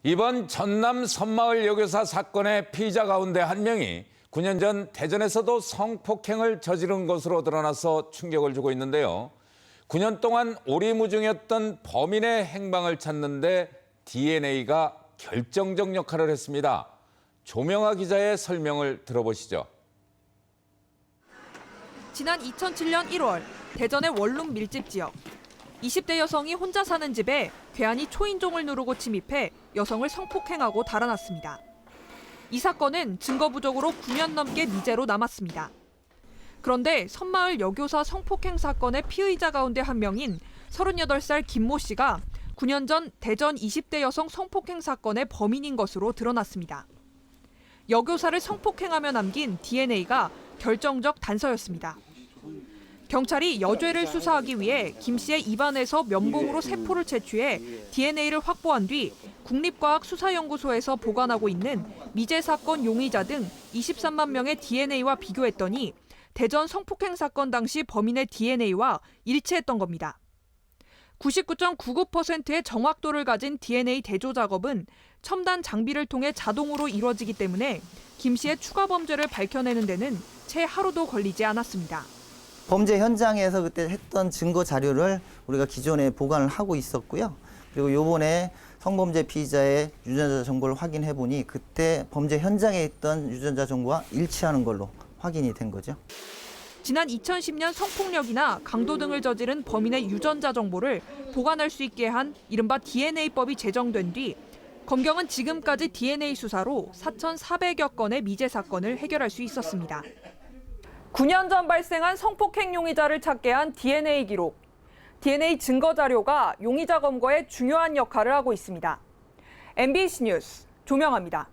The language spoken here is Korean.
이번 전남 섬마을 여교사 사건의 피의자 가운데 한 명이 9년 전 대전에서도 성폭행을 저지른 것으로 드러나서 충격을 주고 있는데요. 9년 동안 오리무중이었던 범인의 행방을 찾는 데 DNA가 결정적 역할을 했습니다. 조명아 기자의 설명을 들어보시죠. 지난 2007년 1월 대전의 원룸 밀집 지역. 20대 여성이 혼자 사는 집에 괴한이 초인종을 누르고 침입해 여성을 성폭행하고 달아났습니다. 이 사건은 증거 부족으로 9년 넘게 미제로 남았습니다. 그런데 섬마을 여교사 성폭행 사건의 피의자 가운데 한 명인 38살 김모 씨가 9년 전 대전 20대 여성 성폭행 사건의 범인인 것으로 드러났습니다. 여교사를 성폭행하며 남긴 DNA가 결정적 단서였습니다. 경찰이 여죄를 수사하기 위해 김 씨의 입안에서 면봉으로 세포를 채취해 DNA를 확보한 뒤 국립과학수사연구소에서 보관하고 있는 미제 사건 용의자 등 23만 명의 DNA와 비교했더니 대전 성폭행 사건 당시 범인의 DNA와 일치했던 겁니다. 99.99%의 정확도를 가진 DNA 대조 작업은 첨단 장비를 통해 자동으로 이루어지기 때문에 김 씨의 추가 범죄를 밝혀내는 데는 채 하루도 걸리지 않았습니다. 범죄 현장에서 그때 했던 증거 자료를 우리가 기존에 보관을 하고 있었고요. 그리고 이번에 성범죄 피의자의 유전자 정보를 확인해 보니 그때 범죄 현장에 있던 유전자 정보와 일치하는 걸로 확인이 된 거죠. 지난 2010년 성폭력이나 강도 등을 저지른 범인의 유전자 정보를 보관할 수 있게 한 이른바 DNA법이 제정된 뒤 검경은 지금까지 DNA 수사로 4,400여 건의 미제 사건을 해결할 수 있었습니다. 9년 전 발생한 성폭행 용의자를 찾게 한 DNA 기록. DNA 증거 자료가 용의자 검거에 중요한 역할을 하고 있습니다. MBC 뉴스 조명아입니다.